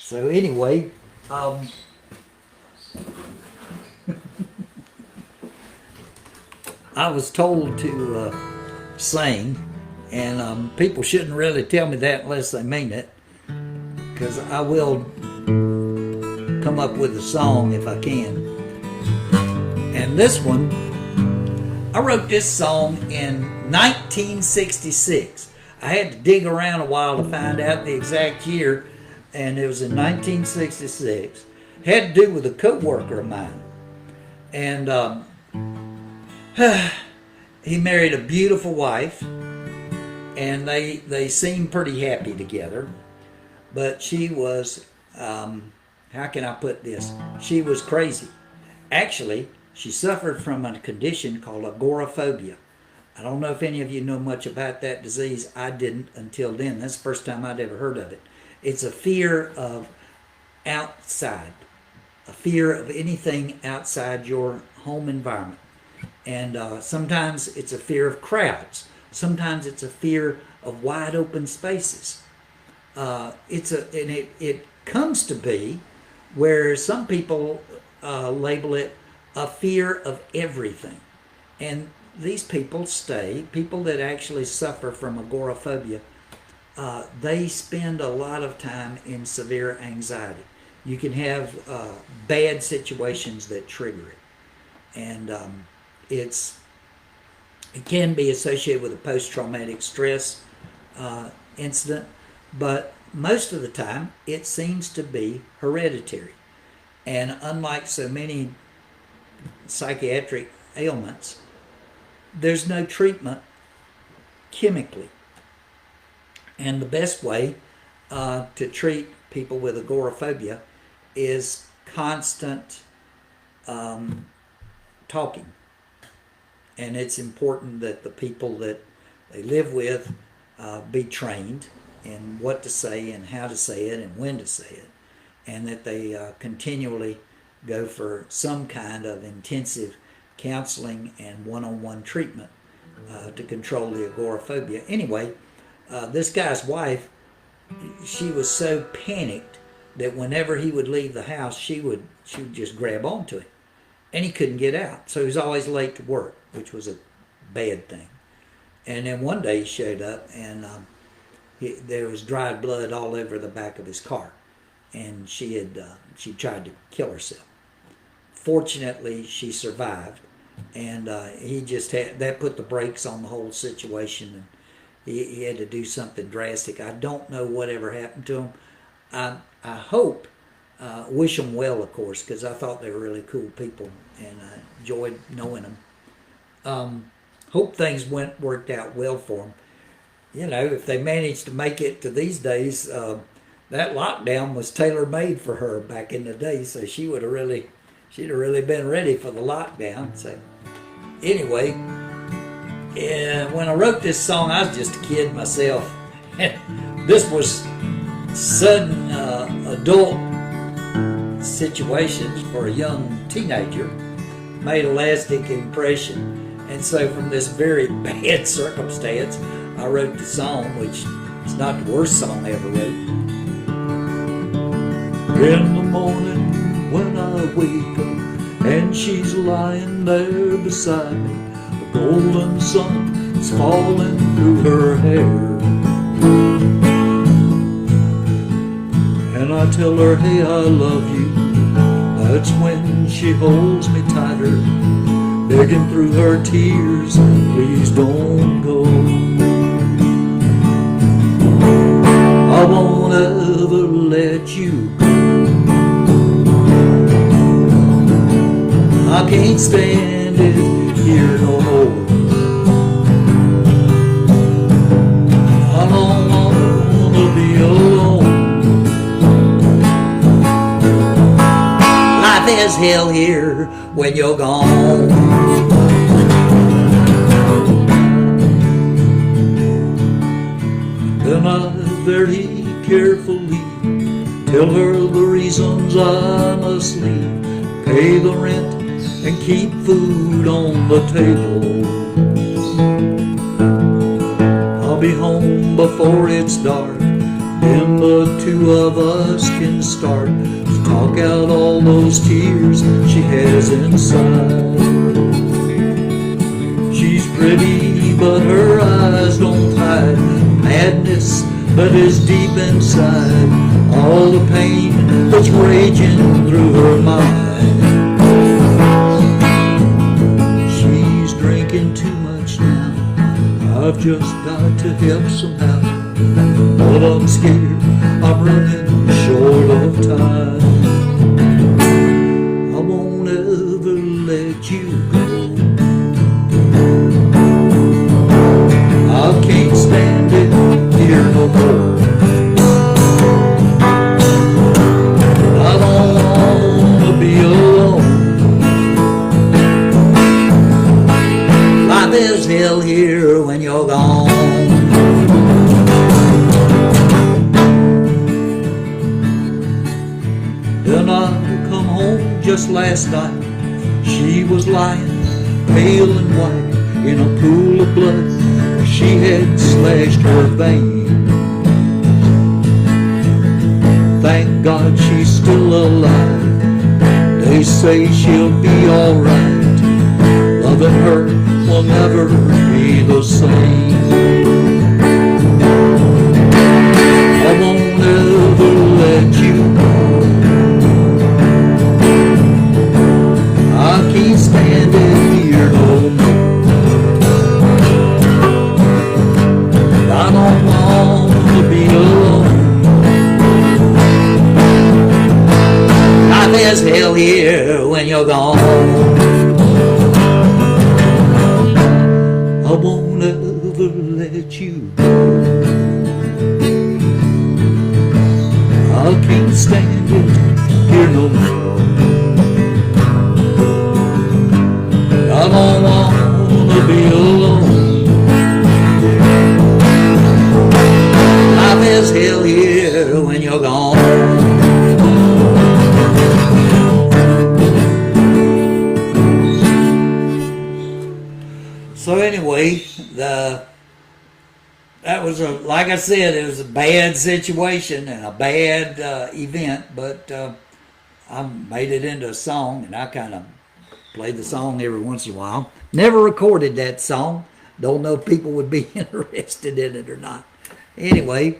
So anyway, I was told to sing, and people shouldn't really tell me that unless they mean it, because I will come up with a song if I can. And this one, I wrote this song in 1966. I had to dig around a while to find out the exact year, and it was in 1966. It had to do with a co-worker of mine. And he married a beautiful wife, and they seemed pretty happy together. But she was, how can I put this? She was crazy. Actually, she suffered from a condition called agoraphobia. I don't know if any of you know much about that disease. I didn't until then. That's the first time I'd ever heard of it. It's a fear of outside, a fear of anything outside your home environment. And sometimes it's a fear of crowds. Sometimes it's a fear of wide open spaces. It comes to be where some people label it a fear of everything. And these people that actually suffer from agoraphobia, they spend a lot of time in severe anxiety. You can have bad situations that trigger it. And it can be associated with a post-traumatic stress incident, but most of the time it seems to be hereditary. And unlike so many psychiatric ailments, there's no treatment chemically. And the best way to treat people with agoraphobia is constant talking. And it's important that the people that they live with be trained in what to say and how to say it and when to say it, and that they continually go for some kind of intensive counseling and one-on-one treatment to control the agoraphobia. Anyway, this guy's wife, she was so panicked that whenever he would leave the house, she would just grab onto him, and he couldn't get out. So he was always late to work, which was a bad thing. And then one day he showed up, and there was dried blood all over the back of his car, and she tried to kill herself. Fortunately, she survived, and he just that put the brakes on the whole situation, and he had to do something drastic. I don't know whatever happened to him. I hope, wish them well, of course, because I thought they were really cool people, and I enjoyed knowing them. Hope things worked out well for them. You know, if they managed to make it to these days, that lockdown was tailor-made for her back in the day, so she'd have really been ready for the lockdown. So anyway, when I wrote this song, I was just a kid myself. This was sudden adult situations for a young teenager made a lasting impression. And so from this very bad circumstance, I wrote the song, which is not the worst song I ever wrote. In the morning when I wake up and she's lying there beside me, the golden sun is falling through her hair, and I tell her, hey, I love you. That's when she holds me tighter, begging through her tears, please don't go. I won't ever let you go. I can't stand it here no more. I don't wanna be alone. Life is hell here when you're gone. Then I very carefully tell her the reasons I must leave, pay the rent and keep food on the table. I'll be home before it's dark, Then the two of us can start to talk out all those tears she has inside. She's pretty, but her eyes don't hide madness that is deep inside, all the pain that's raging through her mind. She's drinking too much now, I've just got to help somehow, but I'm scared I'm running short of time. I won't ever let you go. I can't stand it here no more. I don't wanna be alone. Life is hell here when you're gone. Then I come home just last night. She was lying, pale and white, in a pool of blood. She had slashed her vein. Thank God she's still alive. They say she'll be alright. Loving her will never be the same. I won't ever let you go. I can't stand it here no more. I don't want to be alone. Life is hell here when you're gone. I won't ever let you go. I can't stand it here no more. I don't want to be alone. Life is hell here when you're gone. So anyway, that was like I said, it was a bad situation and a bad event, but I made it into a song, and I kind of played the song every once in a while. Never recorded that song. Don't know if people would be interested in it or not. Anyway,